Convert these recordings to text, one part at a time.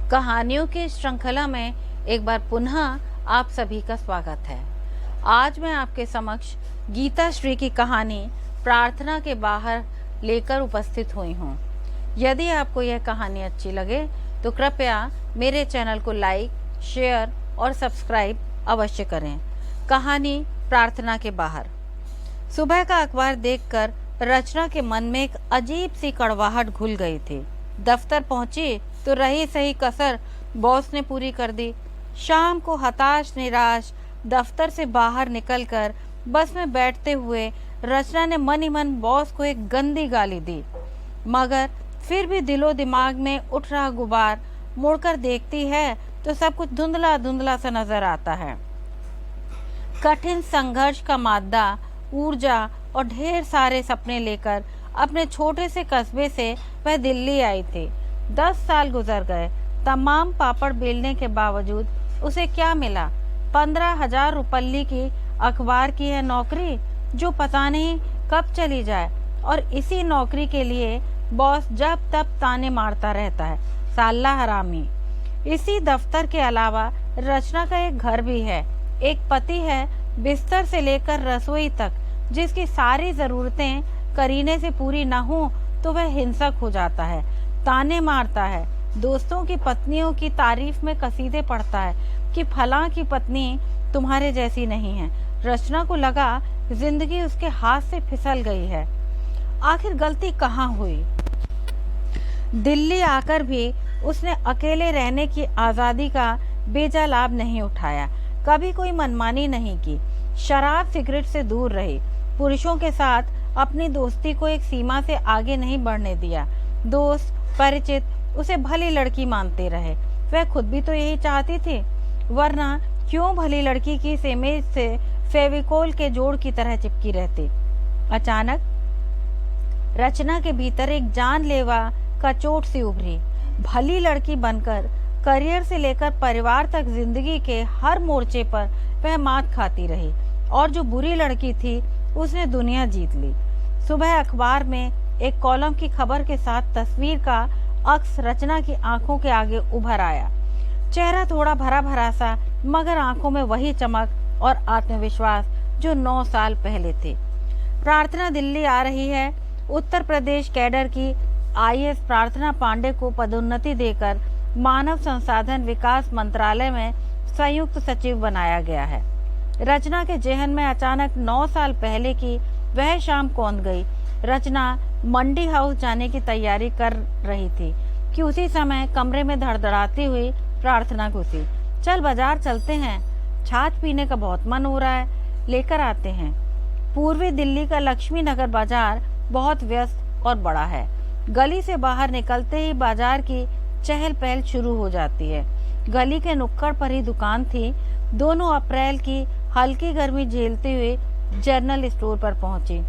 कहानियों की श्रृंखला में एक बार पुनः आप सभी का स्वागत है। आज मैं आपके समक्ष गीता श्री की कहानी प्रार्थना के बाहर लेकर उपस्थित हुई हूँ। यदि आपको यह कहानी अच्छी लगे तो कृपया मेरे चैनल को लाइक, शेयर और सब्सक्राइब अवश्य करें। कहानी प्रार्थना के बाहर। सुबह का अखबार देखकर रचना के मन में एक अजीब सी कड़वाहट घुल गई थी। दफ्तर पहुंची तो रही सही कसर बॉस ने पूरी कर दी। शाम को हताश निराश दफ्तर से बाहर निकलकर बस में बैठते हुए रचना ने मन ही मन बॉस को एक गंदी गाली दी, मगर फिर भी दिलो दिमाग में उठ रहा गुबार मुड़कर देखती है तो सब कुछ धुंधला धुंधला सा नजर आता है। कठिन संघर्ष का मादा, ऊर्जा और ढेर सारे सपने लेकर अपने छोटे से कस्बे से वह दिल्ली आई थी। 10 साल गुजर गए। तमाम पापड़ बेलने के बावजूद उसे क्या मिला? 15,000 रुपल्ली की अखबार की है नौकरी जो पता नहीं कब चली जाए, और इसी नौकरी के लिए बॉस जब तब ताने मारता रहता है, साला हरामी। इसी दफ्तर के अलावा रचना का एक घर भी है, एक पति है, बिस्तर से लेकर रसोई तक, जिसकी सारी जरूरतें करीने से पूरी न हो तो वह हिंसक हो जाता है, ताने मारता है, दोस्तों की पत्नियों की तारीफ में कसीदे पढ़ता है कि फलां की पत्नी तुम्हारे जैसी नहीं है। रचना को लगा जिंदगी उसके हाथ से फिसल गई है। आखिर गलती कहाँ हुई? दिल्ली आकर भी उसने अकेले रहने की आजादी का बेजा लाभ नहीं उठाया, कभी कोई मनमानी नहीं की, शराब सिगरेट से दूर रही, पुरुषों के साथ अपनी दोस्ती को एक सीमा से आगे नहीं बढ़ने दिया। दोस्त परिचित उसे भली लड़की मानते रहे। वह खुद भी तो यही चाहती थी, वरना क्यों भली लड़की की सेमेज से फेविकोल के जोड़ की तरह चिपकी रहती। अचानक रचना के भीतर एक जानलेवा कचोट सी उभरी। भली लड़की बनकर करियर से लेकर परिवार तक जिंदगी के हर मोर्चे पर वह मात खाती रही, और जो बुरी लड़की थी उसने दुनिया जीत ली। सुबह अखबार में एक कॉलम की खबर के साथ तस्वीर का अक्स रचना की आंखों के आगे उभर आया। चेहरा थोड़ा भरा भरा सा, मगर आंखों में वही चमक और आत्मविश्वास जो 9 साल पहले थे। प्रार्थना दिल्ली आ रही है। उत्तर प्रदेश कैडर की आईएएस प्रार्थना पांडे को पदोन्नति देकर मानव संसाधन विकास मंत्रालय में संयुक्त सचिव बनाया गया है। रचना के जेहन में अचानक 9 साल पहले की वह शाम कौंध गई। रचना मंडी हाउस जाने की तैयारी कर रही थी कि उसी समय कमरे में धड़धड़ाती हुई प्रार्थना घुसी। चल बाजार चलते हैं, छाछ पीने का बहुत मन हो रहा है, लेकर आते हैं। पूर्वी दिल्ली का लक्ष्मी नगर बाजार बहुत व्यस्त और बड़ा है। गली से बाहर निकलते ही बाजार की चहल पहल शुरू हो जाती है। गली के नुक्कड़ पर ही दुकान थी। दोनों अप्रैल की हल्की गर्मी झेलते हुए जनरल स्टोर पर पहुंची।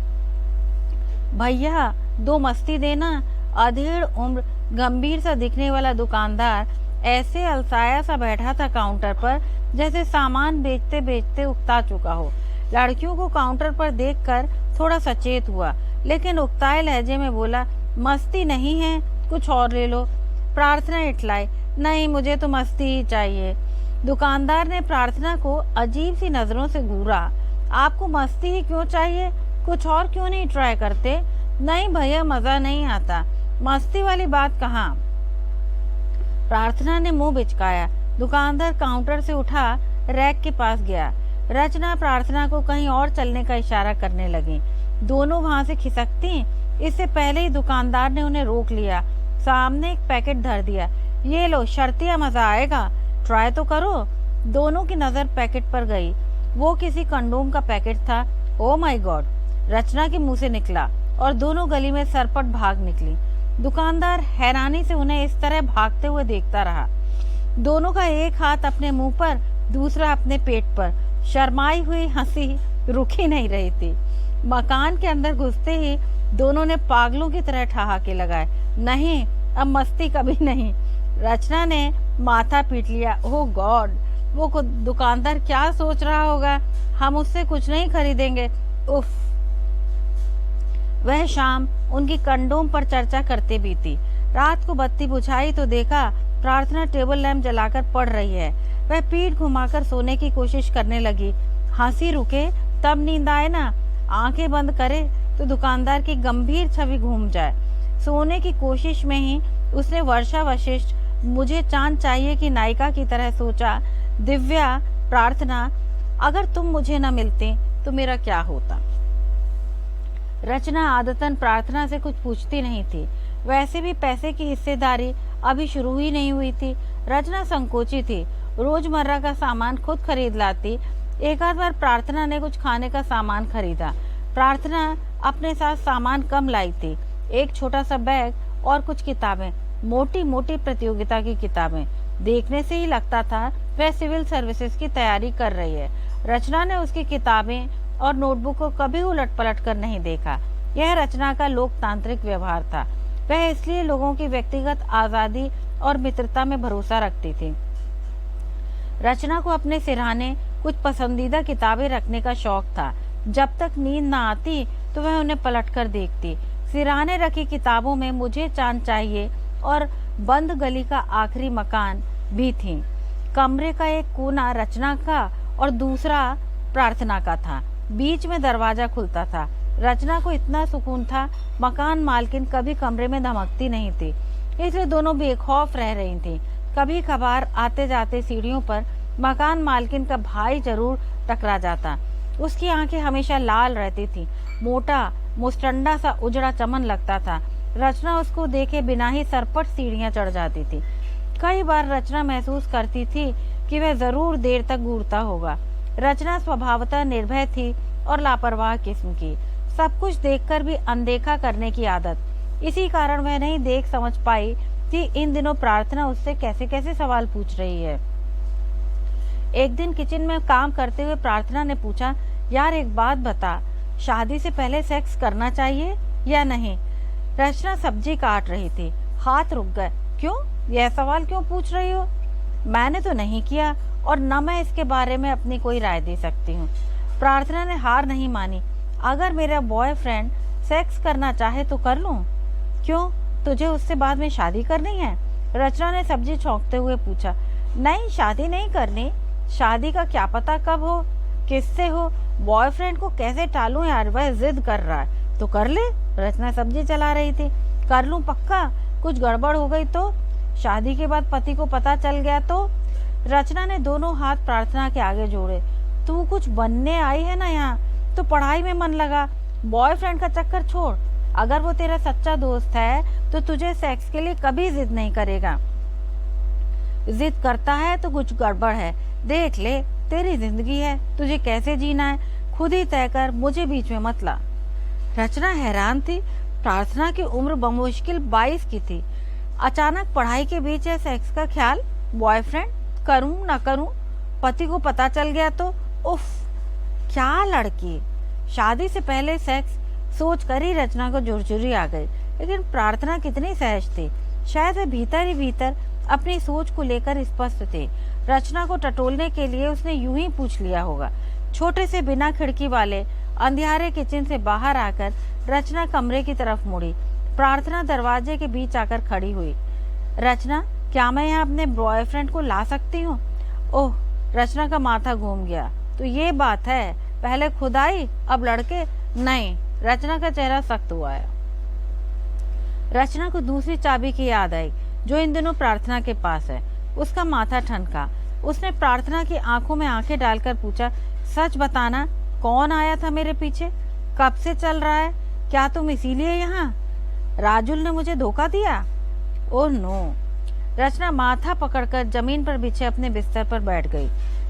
भैया 2 मस्ती देना। अधेड़ उम्र गंभीर सा दिखने वाला दुकानदार ऐसे अलसाया सा बैठा था काउंटर पर जैसे सामान बेचते बेचते उकता चुका हो। लड़कियों को काउंटर पर देखकर थोड़ा सचेत हुआ, लेकिन उकताए लहजे में बोला, मस्ती नहीं है, कुछ और ले लो। प्रार्थना इठलाई, नहीं मुझे तो मस्ती ही चाहिए। दुकानदार ने प्रार्थना को अजीब सी नजरों से घूरा। आपको मस्ती ही क्यों चाहिए? कुछ और क्यों नहीं ट्राई करते? नहीं भैया, मजा नहीं आता, मस्ती वाली बात कहाँ। प्रार्थना ने मुंह बिचकाया। दुकानदार काउंटर से उठा, रैक के पास गया। रचना प्रार्थना को कहीं और चलने का इशारा करने लगी। दोनों वहां से खिसकती, इससे पहले ही दुकानदार ने उन्हें रोक लिया। सामने एक पैकेट धर दिया। ये लो, शर्तिया मजा आएगा, ट्राई तो करो। दोनों की नजर पैकेट पर गई। वो किसी कंडोम का पैकेट था। ओ माय गॉड, रचना के मुंह से निकला, और दोनों गली में सरपट भाग निकली। दुकानदार हैरानी से उन्हें इस तरह भागते हुए देखता रहा। दोनों का एक हाथ अपने मुंह पर, दूसरा अपने पेट पर। शर्माई हुई हंसी रुकी नहीं रही थी। मकान के अंदर घुसते ही दोनों ने पागलों की तरह ठहाके लगाए। नहीं, अब मस्ती कभी नहीं। रचना ने माथा पीट लिया। ओह गॉड, वो दुकानदार क्या सोच रहा होगा? हम उससे कुछ नहीं खरीदेंगे। उफ। वह शाम उनकी कंडोम पर चर्चा करते बीती। रात को बत्ती बुझाई तो देखा प्रार्थना टेबल लैंप जलाकर पढ़ रही है। वह पीठ घुमाकर सोने की कोशिश करने लगी। हंसी रुके तब नींद आए ना, आंखें बंद करे तो दुकानदार की गंभीर छवि घूम जाए। सोने की कोशिश में ही उसने वर्षा वशिष्ठ, मुझे चांद चाहिए की नायिका की तरह सोचा। दिव्या, प्रार्थना, अगर तुम मुझे न मिलते तो मेरा क्या होता। रचना आदतन प्रार्थना से कुछ पूछती नहीं थी। वैसे भी पैसे की हिस्सेदारी अभी शुरू ही नहीं हुई थी। रचना संकोची थी। रोजमर्रा का सामान खुद खरीद लाती। एक आध बार प्रार्थना ने कुछ खाने का सामान खरीदा। प्रार्थना अपने साथ सामान कम लाई थी। एक छोटा सा बैग और कुछ किताबें, मोटी मोटी प्रतियोगिता की किताबें। देखने से ही लगता था वह सिविल सर्विसेज की तैयारी कर रही है। रचना ने उसकी किताबें और नोटबुक को कभी उलट पलट कर नहीं देखा। यह रचना का लोकतांत्रिक व्यवहार था। वह इसलिए लोगों की व्यक्तिगत आजादी और मित्रता में भरोसा रखती थी। रचना को अपने सिरहाने कुछ पसंदीदा किताबें रखने का शौक था। जब तक नींद न आती तो वह उन्हें पलट कर देखती। सिरहाने रखी किताबों में मुझे चांद चाहिए और बंद गली का आखिरी मकान भी थी। कमरे का एक कोना रचना का और दूसरा प्रार्थना का था। बीच में दरवाजा खुलता था। रचना को इतना सुकून था, मकान मालकिन कभी कमरे में धमकती नहीं थी, इसलिए दोनों बेखौफ रह रही थी। कभी कभार आते जाते सीढ़ियों पर मकान मालकिन का भाई जरूर टकरा जाता। उसकी आंखें हमेशा लाल रहती थी। मोटा मुस्टंडा सा उजड़ा चमन लगता था। रचना उसको देखे बिना ही सरपट सीढ़ियां चढ़ जाती थी। कई बार रचना महसूस करती थी कि वह जरूर देर तक घूरता होगा। रचना स्वभावतः निर्भय थी और लापरवाह किस्म की। सब कुछ देखकर भी अनदेखा करने की आदत। इसी कारण वह नहीं देख समझ पाई कि इन दिनों प्रार्थना उससे कैसे कैसे सवाल पूछ रही है। एक दिन किचन में काम करते हुए प्रार्थना ने पूछा, यार एक बात बता, शादी से पहले सेक्स करना चाहिए या नहीं। रचना सब्जी काट रही थी। हाथ रुक गए। क्यों, यह सवाल क्यों पूछ रही हो? मैंने तो नहीं किया और न मैं इसके बारे में अपनी कोई राय दे सकती हूँ। प्रार्थना ने हार नहीं मानी। अगर मेरा बॉयफ्रेंड सेक्स करना चाहे तो कर लूं। क्यों, तुझे उससे बाद में शादी करनी है? रचना ने सब्जी छौंकते हुए पूछा। नहीं, शादी नहीं करनी। शादी का क्या पता कब हो, किससे हो। बॉयफ्रेंड को कैसे टालूं यार, वह जिद कर रहा है तो कर ले। रचना सब्जी चला रही थी। कर लूं पक्का? कुछ गड़बड़ हो गई तो? शादी के बाद पति को पता चल गया तो? रचना ने दोनों हाथ प्रार्थना के आगे जोड़े। तू कुछ बनने आई है ना यहाँ, तो पढ़ाई में मन लगा। बॉयफ्रेंड का चक्कर छोड़। अगर वो तेरा सच्चा दोस्त है तो तुझे सेक्स के लिए कभी जिद नहीं करेगा। जिद करता है तो कुछ गड़बड़ है। देख ले, तेरी जिंदगी है, तुझे कैसे जीना है खुद ही तय कर, मुझे बीच में मत ला। रचना हैरान थी। प्रार्थना की उम्र बमुश्किल 22 की थी। अचानक पढ़ाई के बीच है सेक्स का ख्याल। बॉयफ्रेंड, करूं ना करूं, पति को पता चल गया तो? उफ, क्या लड़की। शादी से पहले सेक्स सोच कर ही रचना को झुरझुरी आ गई। लेकिन प्रार्थना कितनी सहज थी। शायद वह भीतर ही भीतर अपनी सोच को लेकर स्पष्ट थे। रचना को टटोलने के लिए उसने यूं ही पूछ लिया होगा। छोटे से बिना खिड़की वाले अंधियारे किचन से बाहर आकर रचना कमरे की तरफ मुड़ी। प्रार्थना दरवाजे के बीच आकर खड़ी हुई। रचना, क्या मैं यहाँ अपने बॉयफ्रेंड को ला सकती हूँ? ओह, रचना का माथा घूम गया। तो ये बात है, पहले खुद आई अब लड़के? नहीं। रचना का चेहरा सख्त हुआ है। रचना को दूसरी चाबी की याद आई जो इन दिनों प्रार्थना के पास है। उसका माथा ठनका। उसने प्रार्थना की आंखों में आंखें डालकर पूछा, सच बताना, कौन आया था मेरे पीछे? कब से चल रहा है? क्या तुम इसीलिए यहाँ? राजुल ने मुझे धोखा दिया? Oh no. रचना माथा पकड़कर जमीन पर बिछे अपने बिस्तर पर बैठ गई।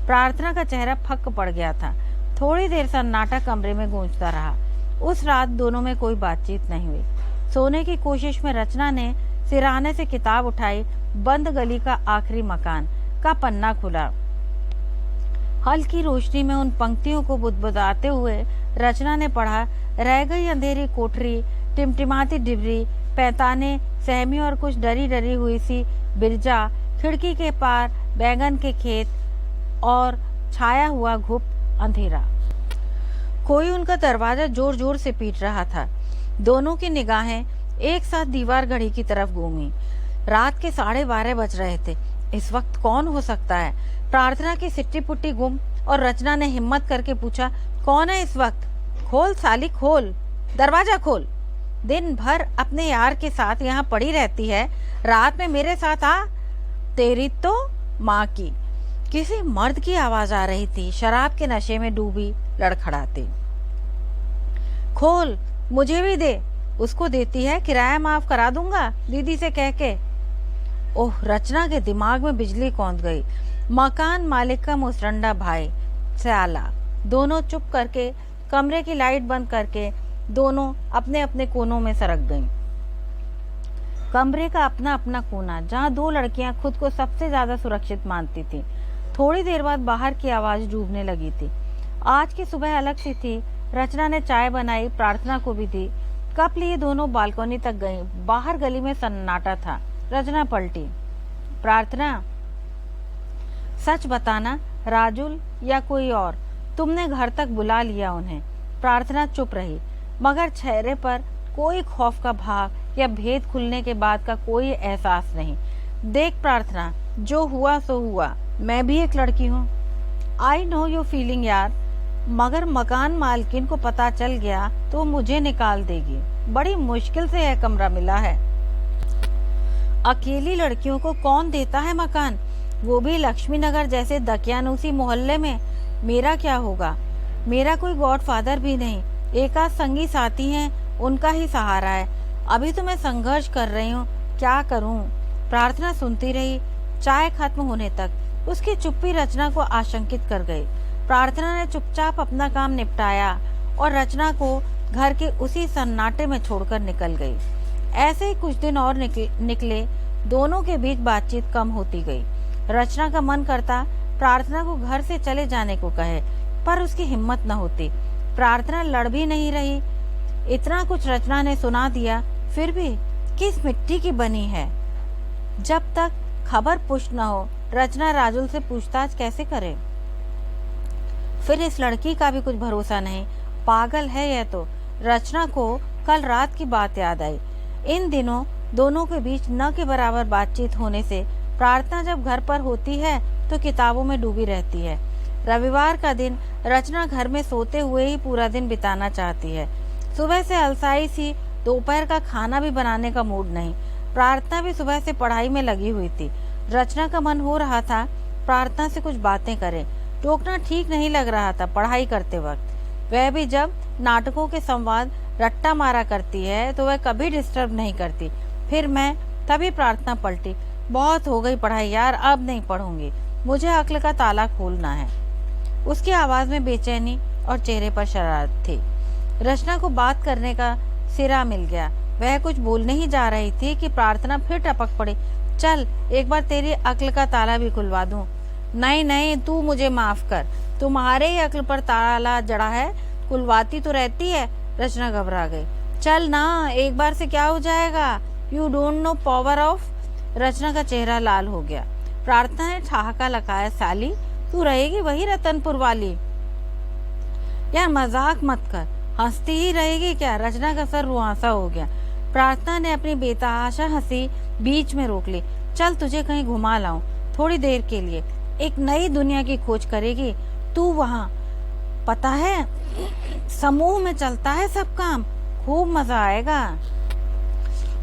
प्रार्थना का चेहरा फक पड़ गया था। थोड़ी देर सन्नाटा कमरे में गूंजता रहा। उस रात दोनों में कोई बातचीत नहीं हुई। सोने की कोशिश में रचना ने सिरहाने से किताब उठाई। बंद गली का आखिरी मकान का पन्ना खुला। हल्की रोशनी में उन पंक्तियों को बुदबुदाते हुए रचना ने पढ़ा, रह गई अंधेरी कोठरी, टिमटिमाती डिबरी, पैताने सहमी और कुछ डरी डरी हुई सी बिरजा, खिड़की के पार बैंगन के खेत और छाया हुआ घुप अंधेरा। कोई उनका दरवाजा जोर जोर से पीट रहा था। दोनों की निगाहें एक साथ दीवार घड़ी की तरफ घूमी। रात के 12:30 बज रहे थे। इस वक्त कौन हो सकता है? प्रार्थना की सिट्टी पुट्टी गुम और रचना ने हिम्मत करके पूछा, कौन है इस वक्त? खोल साली खोल, दरवाजा खोल। दिन भर अपने यार के साथ यहाँ पड़ी रहती है, रात में मेरे साथ आ। तेरी तो माँ की। किसी मर्द की आवाज आ रही थी, शराब के नशे में डूबी लड़खड़ाती। खोल, मुझे भी दे। उसको देती है, किराया माफ करा दूंगा दीदी से कह के। ओह, रचना के दिमाग में बिजली कौंध गई। मकान मालिक का मुसरंडा भाई स्याला। दोनों चुप करके कमरे की लाइट बंद करके दोनों अपने अपने कोनों में सरक गईं। कमरे का अपना अपना कोना, जहां दो लड़कियां खुद को सबसे ज्यादा सुरक्षित मानती थी। थोड़ी देर बाद बाहर की आवाज डूबने लगी थी। आज की सुबह अलग सी थी। रचना ने चाय बनाई, प्रार्थना को भी दी। कप लिए दोनों बालकनी तक गईं। बाहर गली में सन्नाटा था। रचना पलटी। प्रार्थना, सच बताना, राजुल या कोई और, तुमने घर तक बुला लिया उन्हें? प्रार्थना चुप रही, मगर चेहरे पर कोई खौफ का भाव या भेद खुलने के बाद का कोई एहसास नहीं। देख प्रार्थना, जो हुआ सो हुआ। मैं भी एक लड़की हूँ। आई नो योर फीलिंग यार, मगर मकान मालकिन को पता चल गया तो मुझे निकाल देगी। बड़ी मुश्किल से यह कमरा मिला है। अकेली लड़कियों को कौन देता है मकान, वो भी लक्ष्मी नगर जैसे दकियानूसी मोहल्ले में। मेरा क्या होगा? मेरा कोई गॉडफादर भी नहीं। एक आध संगी साथी हैं, उनका ही सहारा है। अभी तो मैं संघर्ष कर रही हूँ, क्या करूँ? प्रार्थना सुनती रही, चाय खत्म होने तक। उसकी चुप्पी रचना को आशंकित कर गई। प्रार्थना ने चुपचाप अपना काम निपटाया और रचना को घर के उसी सन्नाटे में छोड़कर निकल गई। ऐसे ही कुछ दिन और निकले। दोनों के बीच बातचीत कम होती गई। रचना का मन करता प्रार्थना को घर से चले जाने को कहे, पर उसकी हिम्मत न होती। प्रार्थना लड़ भी नहीं रही। इतना कुछ रचना ने सुना दिया, फिर भी किस मिट्टी की बनी है? जब तक खबर पुष्ट न हो, रचना राजुल से पूछताछ कैसे करे? फिर इस लड़की का भी कुछ भरोसा नहीं। पागल है यह तो। रचना को कल रात की बात याद आई। इन दिनों दोनों के बीच न के बराबर बातचीत होने से प्रार्थना जब घर पर होती है तो किताबों में डूबी रहती है। रविवार का दिन रचना घर में सोते हुए ही पूरा दिन बिताना चाहती है। सुबह से अलसाई सी, दोपहर का खाना भी बनाने का मूड नहीं। प्रार्थना भी सुबह से पढ़ाई में लगी हुई थी। रचना का मन हो रहा था प्रार्थना से कुछ बातें करे। टोकना ठीक नहीं लग रहा था पढ़ाई करते वक्त। वह भी जब नाटकों के संवाद रट्टा मारा करती है तो वह कभी डिस्टर्ब नहीं करती। फिर मैं तभी प्रार्थना पलटी, बहुत हो गई पढ़ाई यार, अब नहीं पढ़ूंगी, मुझे अक्ल का ताला खोलना है। उसकी आवाज में बेचैनी और चेहरे पर शरारत थी। रचना को बात करने का सिरा मिल गया। वह कुछ बोलने ही जा रही थी कि प्रार्थना फिर टपक पड़ी, चल एक बार तेरी अक्ल का ताला भी खुलवा दूं। नहीं नहीं, तू मुझे माफ कर, तुम्हारे ही अक्ल पर ताला जड़ा है, खुलवाती तो रहती है। रचना घबरा गई। चल ना, एक बार से क्या हो जाएगा? You don't know power off. Rachna का चेहरा लाल हो गया। प्रार्थना ने ठहाका लगाया, साली तू रहेगी वही रतनपुर वाली? यार मजाक मत कर, हंसती ही रहेगी क्या? रचना का सर रुआंसा हो गया। प्रार्थना ने अपनी बेतहाशा हंसी बीच में रोक ली। चल तुझे कहीं घुमा लाऊं, थोड़ी देर के लिए। एक नई दुनिया की खोज करेगी तू वहाँ, पता है समूह में चलता है सब काम, खूब मजा आएगा।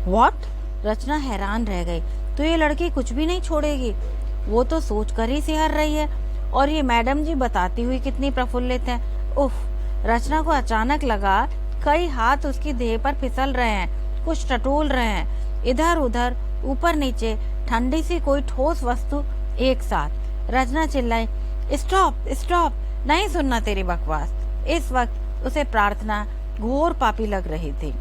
व्हाट? रचना हैरान रह गई। तो ये लड़की कुछ भी नहीं छोड़ेगी? वो तो सोच कर ही सिहर रही है। और ये मैडम जी बताती हुई कितनी प्रफुल्लित है। उफ! रचना को अचानक लगा कई हाथ उसकी देह पर फिसल रहे हैं, कुछ टटोल रहे हैं, इधर उधर ऊपर नीचे, ठंडी सी कोई ठोस वस्तु एक साथ। रचना चिल्लाई, स्टॉप स्टॉप, नहीं सुनना तेरी बकवास। इस वक्त उसे प्रार्थना घोर पापी लग रही थी।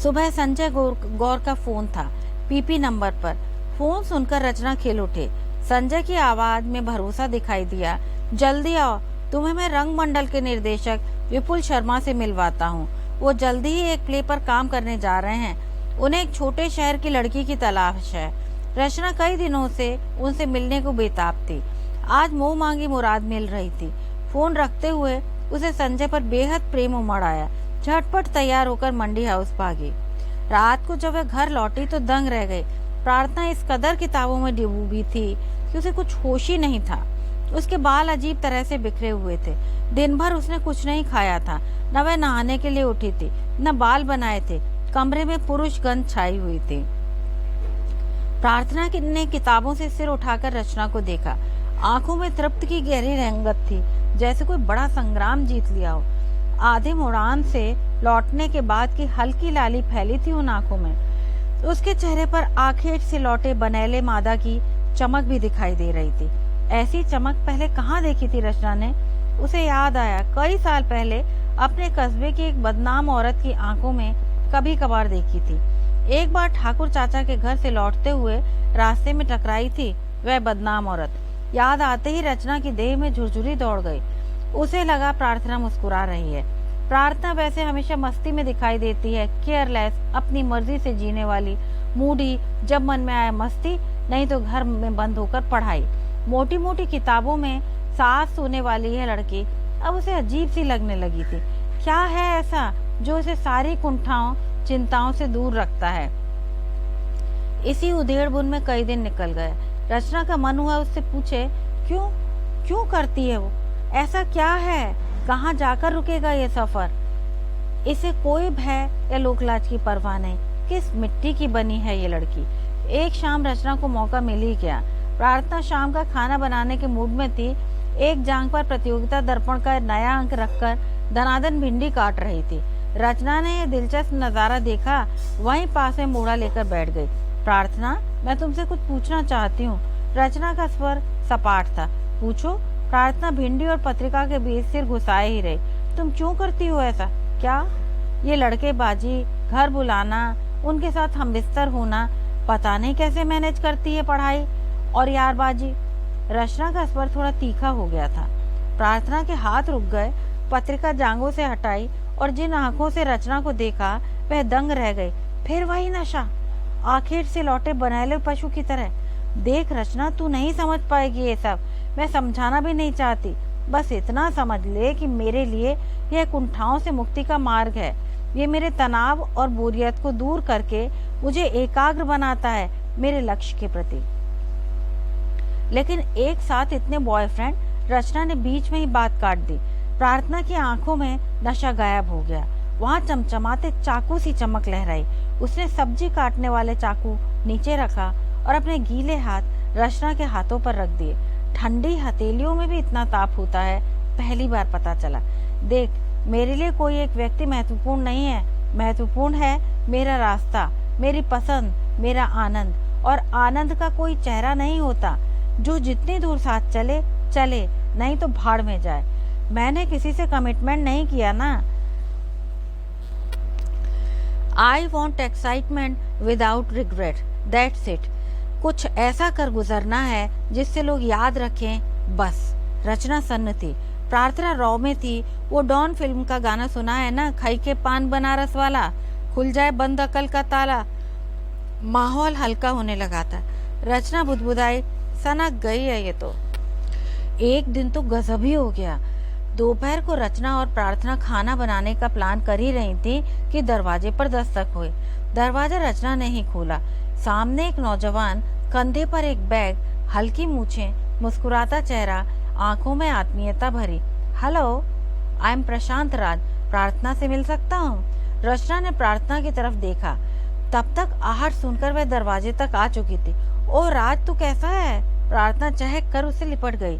सुबह संजय गौर का फोन था, पीपी नंबर पर। फोन सुनकर रचना खिल उठे। संजय की आवाज में भरोसा दिखाई दिया। जल्दी आओ, तुम्हें मैं रंग मंडल के निर्देशक विपुल शर्मा से मिलवाता हूँ। वो जल्दी ही एक प्ले पर काम करने जा रहे हैं। उन्हें एक छोटे शहर की लड़की की तलाश है। रचना कई दिनों से उनसे मिलने को बेताब थी। आज मुंह मांगी मुराद मिल रही थी। फोन रखते हुए उसे संजय पर बेहद प्रेम उमड़ आया। झटपट तैयार होकर मंडी हाउस भागी। रात को जब वह घर लौटी तो दंग रह गई। प्रार्थना इस कदर किताबों में डूबी थी कि उसे कुछ होश ही नहीं था। उसके बाल अजीब तरह से बिखरे हुए थे। दिन भर उसने कुछ नहीं खाया था, न वह नहाने के लिए उठी थी, न बाल बनाए थे। कमरे में पुरुष गंध छाई हुई थी। प्रार्थना ने किताबों से सिर उठाकर रचना को देखा। आंखों में तृप्त की गहरी रंगत थी, जैसे कोई बड़ा संग्राम जीत लिया हो। आधे उड़ान से लौटने के बाद की हल्की लाली फैली थी उन आंखों में। उसके चेहरे पर आखेट से लौटे बनेले मादा की चमक भी दिखाई दे रही थी। ऐसी चमक पहले कहाँ देखी थी रचना ने? उसे याद आया, कई साल पहले अपने कस्बे की एक बदनाम औरत की आंखों में कभी कभार देखी थी। एक बार ठाकुर चाचा के घर से लौटते हुए रास्ते में टकराई थी वह बदनाम औरत। याद आते ही रचना की देह में झुरझुरी दौड़ गई। उसे लगा प्रार्थना मुस्कुरा रही है। प्रार्थना वैसे हमेशा मस्ती में दिखाई देती है, केयरलेस, अपनी मर्जी से जीने वाली, मूडी, जब मन में आए मस्ती, नहीं तो घर में बंद होकर पढ़ाई। मोटी मोटी किताबों में साथ सोने वाली है लड़की अब उसे अजीब सी लगने लगी थी। क्या है ऐसा जो उसे सारी कुंठाओं चिंताओं से दूर रखता है? इसी उधेड़-बुन में कई दिन निकल गए। रचना का मन हुआ उससे पूछे, क्यों क्यों करती है वो? ऐसा क्या है? कहाँ जाकर रुकेगा ये सफर? इसे कोई भय या लोकलाज की परवाह नहीं। किस मिट्टी की बनी है ये लड़की? एक शाम रचना को मौका मिल ही गया। प्रार्थना शाम का खाना बनाने के मूड में थी। एक जांग पर प्रतियोगिता दर्पण का नया अंक रखकर धनाधन भिंडी काट रही थी। रचना ने यह दिलचस्प नजारा देखा, वहीं पास में मोड़ा लेकर बैठ गई। प्रार्थना, मैं तुमसे कुछ पूछना चाहती हूँ। रचना का स्वर सपाट था। पूछो। प्रार्थना भिंडी और पत्रिका के बीच सिर घुसाए ही रही। तुम क्यों करती हो ऐसा? क्या? ये लड़केबाजी, घर बुलाना, उनके साथ हमबिस्तर होना, पता नहीं कैसे मैनेज करती है पढ़ाई और यारबाजी। रचना का स्वर थोड़ा तीखा हो गया था। प्रार्थना के हाथ रुक गए। पत्रिका जांघों से हटाई और जिन आंखों से रचना को देखा वह दंग रह गई। फिर वही नशा, आखिर से लौटे बनेले पशु की तरह। देख रचना, तू नहीं समझ पाएगी ये सब। मैं समझाना भी नहीं चाहती, बस इतना समझ ले कि मेरे लिए यह कुंठाओं से मुक्ति का मार्ग है। ये मेरे तनाव और बोरियत को दूर करके मुझे एकाग्र बनाता है मेरे लक्ष्य के प्रति। लेकिन एक साथ इतने बॉयफ्रेंड? रचना ने बीच में ही बात काट दी। प्रार्थना की आंखों में नशा गायब हो गया। वहां चमचमाते चाकू सी चमक लहराई। उसने सब्जी काटने वाले चाकू नीचे रखा और अपने गीले हाथ रचना के हाथों पर रख दिए। ठंडी हथेलियों में भी इतना ताप होता है, पहली बार पता चला। देख, मेरे लिए कोई एक व्यक्ति महत्वपूर्ण नहीं है। महत्वपूर्ण है मेरा रास्ता, मेरी पसंद, मेरा आनंद। और आनंद का कोई चेहरा नहीं होता। जो जितनी दूर साथ चले चले, नहीं तो भाड़ में जाए। मैंने किसी से कमिटमेंट नहीं किया ना। I want excitement without regret, that's it. कुछ ऐसा कर गुजरना है जिससे लोग याद रखें, बस। रचना सन्न थी। प्रार्थना रॉ में थी। वो डॉन फिल्म का गाना सुना है ना, खाई के पान बनारस वाला, खुल जाए बंद अकल का ताला। माहौल हल्का होने लगा था। रचना बुदबुदाई, सनक गई है ये तो। एक दिन तो गजब ही हो गया। दोपहर को रचना और प्रार्थना खाना बनाने का प्लान कर ही रही थी कि दरवाजे पर दस्तक हुई। दरवाजा रचना ने ही खोला। सामने एक नौजवान, कंधे पर एक बैग, हल्की मूछें, मुस्कुराता चेहरा, आंखों में आत्मीयता भरी। हेलो, आई एम प्रशांत राज, प्रार्थना से मिल सकता हूँ? रचना ने प्रार्थना की तरफ देखा। तब तक आहट सुनकर वह दरवाजे तक आ चुकी थी। ओ राज, तू कैसा है? प्रार्थना चहक कर उसे लिपट गई।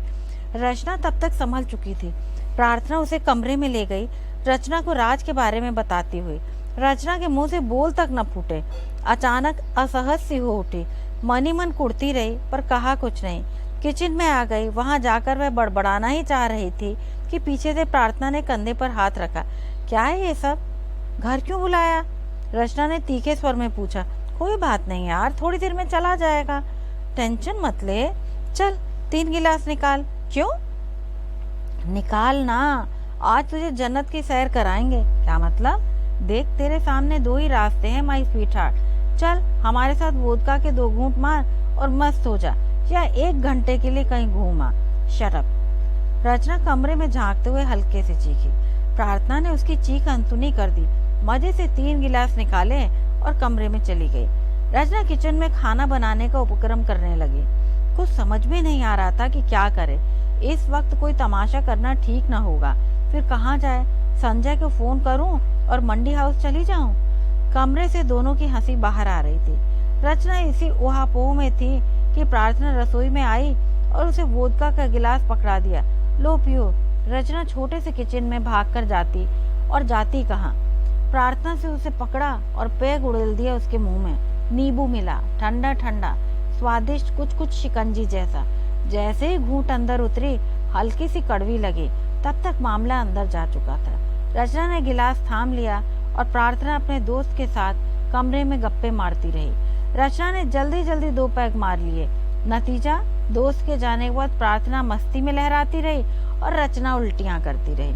रचना तब तक संभल चुकी थी। प्रार्थना उसे कमरे में ले गई, रचना को राज के बारे में बताती हुई। रचना के मुंह से बोल तक न फूटे। अचानक असहज सी हो उठी। मन ही मन कुड़ती रही पर कहा कुछ नहीं। किचन में आ गई। वहां जाकर वह बड़बड़ाना ही चाह रही थी कि पीछे से प्रार्थना ने कंधे पर हाथ रखा। क्या है ये सब? घर क्यों बुलाया? रचना ने तीखे स्वर में पूछा। कोई बात नहीं यार, थोड़ी देर में चला जाएगा, टेंशन मत ले। चल 3 गिलास निकाल। क्यों? निकाल ना, आज तुझे जन्नत की सैर कराएंगे। क्या मतलब? देख, तेरे सामने 2 ही रास्ते हैं माई स्वीट हार्ट। चल हमारे साथ वोदका के 2 घूंट मार और मस्त हो जा, या 1 घंटे के लिए कहीं घूमा। Shut up. रचना कमरे में झांकते हुए हल्के से चीखी। प्रार्थना ने उसकी चीख अनसुनी कर दी। मजे से 3 गिलास निकाले और कमरे में चली गई। रचना किचन में खाना बनाने का उपक्रम करने लगी। कुछ समझ में नहीं आ रहा था कि क्या करे। इस वक्त कोई तमाशा करना ठीक न होगा। फिर कहाँ जाए? संजय को फोन करूं और मंडी हाउस चली जाऊं? कमरे से दोनों की हंसी बाहर आ रही थी। रचना इसी ऊहापोह में थी कि प्रार्थना रसोई में आई और उसे वोदका का गिलास पकड़ा दिया। लो पियो। रचना छोटे से किचन में भागकर जाती और जाती कहाँ। प्रार्थना से उसे पकड़ा और पैग उड़ेल दिया उसके मुंह में। नींबू मिला, ठंडा ठंडा, स्वादिष्ट, कुछ कुछ शिकंजी जैसा। जैसे ही घूंट अंदर उतरी, हल्की सी कड़वी लगी। तब तक मामला अंदर जा चुका था। रचना ने गिलास थाम लिया और प्रार्थना अपने दोस्त के साथ कमरे में गप्पे मारती रही। रचना ने जल्दी जल्दी 2 पैग मार लिए। नतीजा, दोस्त के जाने के बाद प्रार्थना मस्ती में लहराती रही और रचना उल्टियां करती रही।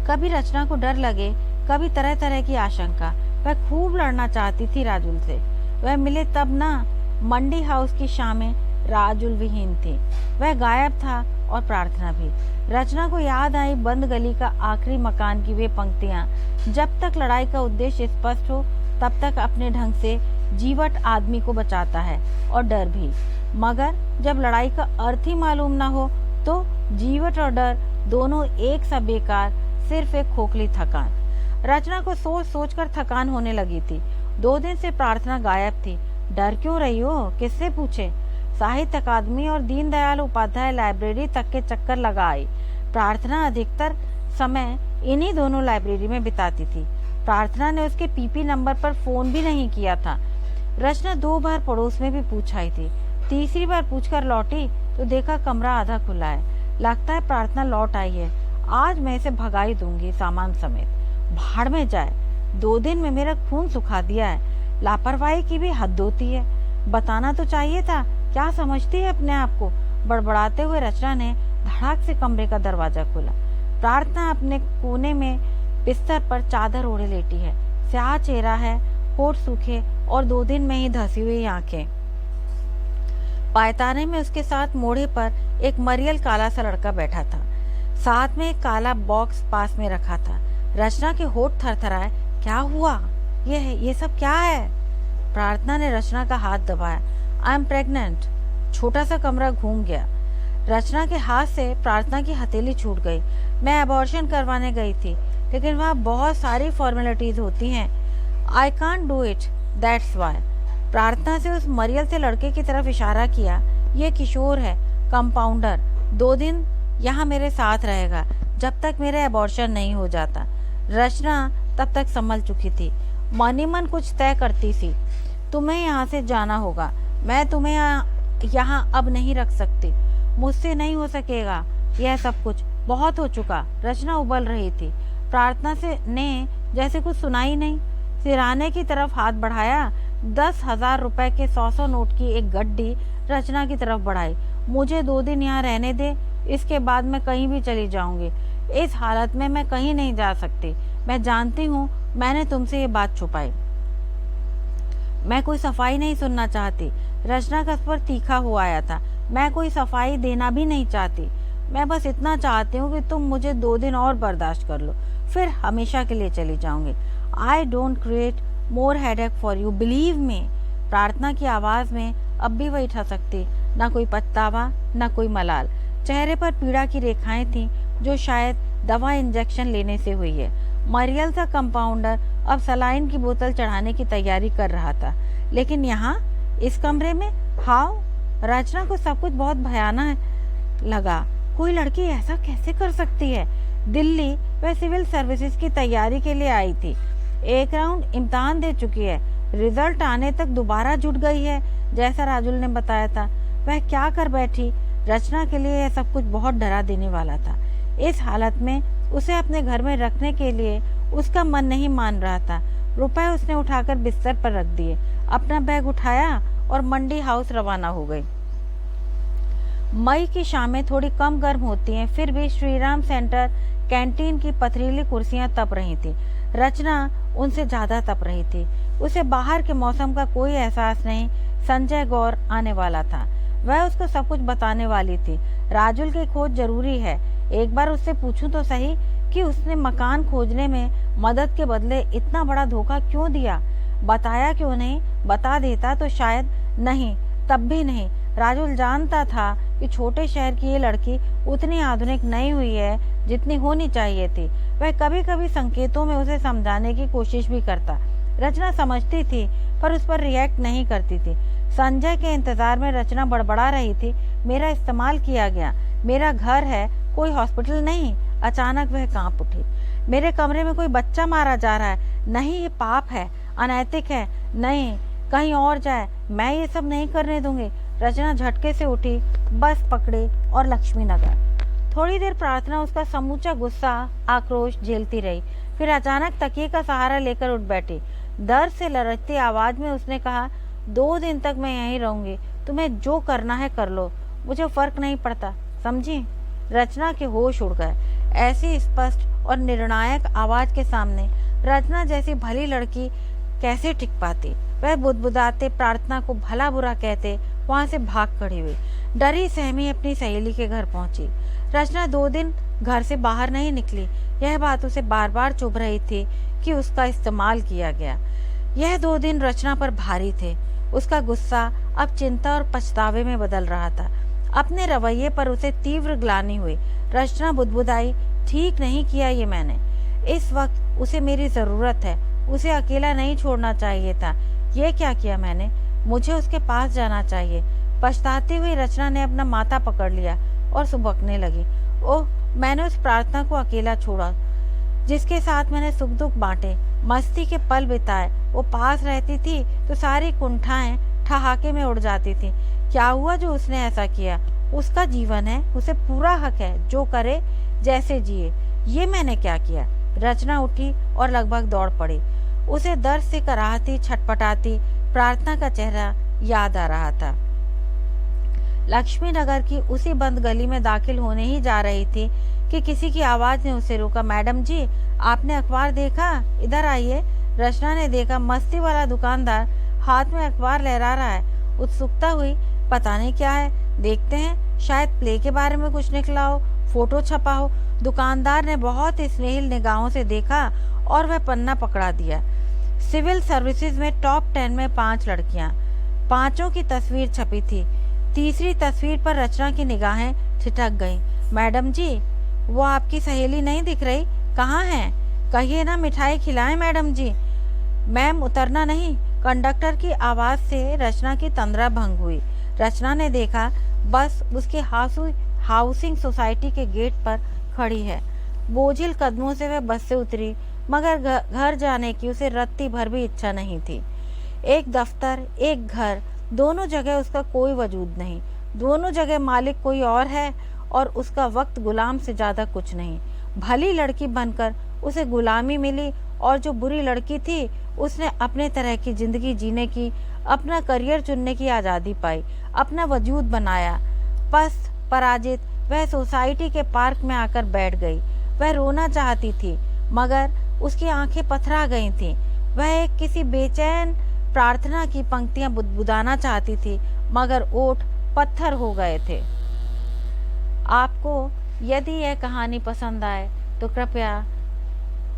कभी रचना को डर लगे, कभी तरह तरह की आशंका। वह खूब लड़ना चाहती थी राजुल से। वह मिले तब ना। मंडी हाउस की शामें राजुल विहीन थी। वह गायब था और प्रार्थना भी। रचना को याद आई बंद गली का आखिरी मकान की वे पंक्तियां, जब तक लड़ाई का उद्देश्य स्पष्ट हो तब तक अपने ढंग से जीवट आदमी को बचाता है और डर भी, मगर जब लड़ाई का अर्थ ही मालूम ना हो तो जीवट और डर दोनों एक सा बेकार, सिर्फ एक खोखली थकान। रचना को सोच सोच कर थकान होने लगी थी। 2 दिन से प्रार्थना गायब थी। डर क्यों रही हो? किससे पूछे? साहित्य अकादमी और दीनदयाल उपाध्याय लाइब्रेरी तक के चक्कर लगा आई। प्रार्थना अधिकतर समय इन्हीं दोनों लाइब्रेरी में बिताती थी। प्रार्थना ने उसके पीपी नंबर पर फोन भी नहीं किया था। रचना 2 बार पड़ोस में भी पूछ आई थी। तीसरी बार पूछकर लौटी तो देखा कमरा आधा खुला है। लगता है प्रार्थना लौट आई है। आज मैं इसे भगाई दूंगी सामान समेत। भाड़ में जाए। 2 दिन में मेरा खून सुखा दिया है। लापरवाही की भी हद होती है। बताना तो चाहिए था। क्या समझती है अपने आप को? बड़बड़ाते हुए रचना ने धड़ाक से कमरे का दरवाजा खोला। प्रार्थना अपने कोने में बिस्तर पर चादर ओढ़े लेटी है। स्याह चेहरा है, होठ सूखे और 2 दिन में ही धसी हुई आंखें। पायताने में उसके साथ मोड़े पर एक मरियल काला सा लड़का बैठा था। साथ में एक काला बॉक्स पास में रखा था। रचना के होठ थरथराए। क्या हुआ? ये सब क्या है? प्रार्थना ने रचना का हाथ दबाया। I am pregnant. छोटा सा कमरा घूम गया। रचना के हाथ से प्रार्थना की हथेली छूट गई। मैं अबॉर्शन करवाने गई थी, लेकिन वहाँ बहुत सारी फॉर्मेलिटीज होती हैं। I can't do it, that's why. प्रार्थना से उस मरियल से लड़के की तरफ इशारा किया। ये किशोर है, कंपाउंडर। 2 दिन यहाँ मेरे साथ रहेगा जब तक मेरे अबॉर्शन नहीं हो जाता। रचना तब तक संभल चुकी थी। मन ही मन कुछ तय करती थी। तुम्हें यहाँ से जाना होगा। मैं तुम्हें यहाँ अब नहीं रख सकती। मुझसे नहीं हो सकेगा यह सब कुछ। बहुत हो चुका। रचना उबल रही थी। प्रार्थना से ने जैसे कुछ सुना ही नहीं। सिराने की तरफ हाथ बढ़ाया। 10,000 रुपए के 100 नोट की एक गड्डी रचना की तरफ बढ़ाई। मुझे 2 दिन यहाँ रहने दे, इसके बाद मैं कहीं भी चली जाऊंगी। इस हालत में मैं कहीं नहीं जा सकती। मैं जानती हूँ मैंने तुमसे ये बात छुपाई। मैं कोई सफाई नहीं सुनना चाहती। रचना का स्वर तीखा हुआ आया था। मैं कोई सफाई देना भी नहीं चाहती। मैं बस इतना चाहती हूँ कि तुम मुझे 2 दिन और बर्दाश्त कर लो, फिर हमेशा के लिए चली जाऊंगी। I don't create more headache for you, believe me. प्रार्थना की आवाज में अब भी वही ठसकती, न कोई पछतावा न कोई मलाल। चेहरे पर पीड़ा की रेखाएं थीं जो शायद दवा इंजेक्शन लेने से हुई है। मरियल सा कंपाउंडर अब सलाइन की बोतल चढ़ाने की तैयारी कर रहा था। लेकिन यहाँ इस कमरे में हाउ? रचना को सब कुछ बहुत भयानक लगा। कोई लड़की ऐसा कैसे कर सकती है? दिल्ली वह सिविल सर्विसेज की तैयारी के लिए आई थी। 1 राउंड इम्तिहान दे चुकी है। रिजल्ट आने तक दोबारा जुट गई है, जैसा राजुल ने बताया था। वह क्या कर बैठी? रचना के लिए यह सब कुछ बहुत डरा देने वाला था। इस हालत में उसे अपने घर में रखने के लिए उसका मन नहीं मान रहा था। रुपए उसने उठाकर बिस्तर पर रख दिए, अपना बैग उठाया और मंडी हाउस रवाना हो गई। मई की शामें थोड़ी कम गर्म होती हैं, फिर भी श्रीराम सेंटर कैंटीन की पथरीली कुर्सियां तप रही थी। रचना उनसे ज्यादा तप रही थी। उसे बाहर के मौसम का कोई एहसास नहीं। संजय गौर आने वाला था। वह उसको सब कुछ बताने वाली थी। राजुल की खोज जरूरी है। एक बार उससे पूछूं तो सही कि उसने मकान खोजने में मदद के बदले इतना बड़ा धोखा क्यों दिया। बताया क्यों नहीं? बता देता तो शायद। नहीं, तब भी नहीं। राजुल जानता था कि छोटे शहर की ये लड़की उतनी आधुनिक नहीं हुई है जितनी होनी चाहिए थी। वह कभी कभी संकेतों में उसे समझाने की कोशिश भी करता। रचना समझती थी पर उस पर रिएक्ट नहीं करती थी। संजय के इंतजार में रचना बड़बड़ा रही थी। मेरा इस्तेमाल किया गया, मेरा घर है, कोई हॉस्पिटल नहीं। अचानक वह कांप उठी। मेरे कमरे में कोई बच्चा मारा जा रहा है। नहीं, ये पाप है, अनैतिक है। नहीं, कहीं और जाए, मैं ये सब नहीं करने दूंगी। रचना झटके से उठी, बस पकड़ी और लक्ष्मी नगर। थोड़ी देर प्रार्थना उसका समूचा गुस्सा, आक्रोश झेलती रही। फिर अचानक तकिए का सहारा लेकर उठ बैठी। दर्द से लरचती आवाज में उसने कहा, 2 दिन तक मैं यहीं रहूंगी, तुम्हें जो करना है कर लो, मुझे फर्क नहीं पड़ता, समझी। रचना के होश उड़ गए। ऐसी स्पष्ट और निर्णायक आवाज के सामने रचना जैसी भली लड़की कैसे टिक पाती। वह बुदबुदाते, प्रार्थना को भला बुरा कहते वहां से भाग खड़ी हुई। डरी सहमी अपनी सहेली के घर पहुंची। रचना 2 दिन घर से बाहर नहीं निकली। यह बात उसे बार बार चुभ रही थी कि उसका इस्तेमाल किया गया। यह 2 दिन रचना पर भारी थे। उसका गुस्सा अब चिंता और पछतावे में बदल रहा था। अपने रवैये पर उसे तीव्र ग्लानि हुई। रचना बुदबुदाई, ठीक नहीं किया ये मैंने। इस वक्त उसे मेरी जरूरत है, उसे अकेला नहीं छोड़ना चाहिए था। ये क्या किया मैंने? मुझे उसके पास जाना चाहिए। पछताती हुई रचना ने अपना माथा पकड़ लिया और सुबकने लगी। ओह, मैंने उस प्रार्थना को अकेला छोड़ा जिसके साथ मैंने सुख दुख बांटे, मस्ती के पल बिताए। वो पास रहती थी तो सारी कुंठाएं ठहाके में उड़ जाती थी। क्या हुआ जो उसने ऐसा किया? उसका जीवन है, उसे पूरा हक है जो करे, जैसे जिए। ये मैंने क्या किया? रचना उठी और लगभग दौड़ पड़ी। उसे दर्द से कराहती, छटपटाती प्रार्थना का चेहरा याद आ रहा था। लक्ष्मी नगर की उसी बंद गली में दाखिल होने ही जा रही थी कि किसी की आवाज ने उसे रोका। मैडम जी, आपने अखबार देखा? इधर आइए। रचना ने देखा, मस्ती वाला दुकानदार हाथ में अखबार लहरा रहा है। उत्सुकता हुई, पता नहीं क्या है, देखते हैं, शायद प्ले के बारे में कुछ निकला हो, फोटो छपा हो। दुकानदार ने बहुत स्नेहिल निगाहों से देखा और वह पन्ना पकड़ा दिया। सिविल सर्विसेज में टॉप 10 में 5 लड़कियां, 5 की तस्वीर छपी थी। तीसरी तस्वीर पर रचना की निगाहें ठिठक गईं। मैडम जी, वो आपकी सहेली नहीं दिख रही, कहाँ है? कहिए ना, मिठाई खिलाएं मैडम जी। मैम, उतरना नहीं। कंडक्टर की आवाज से रचना की तंद्रा भंग हुई। रचना ने देखा, बस उसकी हाउसिंग सोसाइटी के गेट पर खड़ी है। बोझिल कदमों से वह बस से उतरी, मगर घर जाने की उसे रत्ती भर भी इच्छा नहीं थी। एक दफ्तर, एक घर, दोनों जगह उसका कोई वजूद नहीं। दोनों जगह मालिक कोई और है और उसका वक्त गुलाम से ज्यादा कुछ नहीं। भली लड़की बनकर उसे गुलामी मिली और जो बुरी लड़की थी उसने अपने तरह की जिंदगी जीने की, अपना करियर चुनने की आज़ादी पाई, अपना वजूद बनाया। पस्त, पराजित, वह सोसाइटी के पार्क में आकर बैठ गई। वह रोना चाहती थी मगर उसकी आंखें पथरा गई थीं। वह एक किसी बेचैन प्रार्थना की पंक्तियां बुदबुदाना चाहती थी मगर ओठ पत्थर हो गए थे। आपको यदि यह कहानी पसंद आए तो कृपया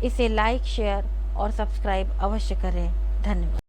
इसे लाइक, शेयर और सब्सक्राइब अवश्य करें। धन्यवाद।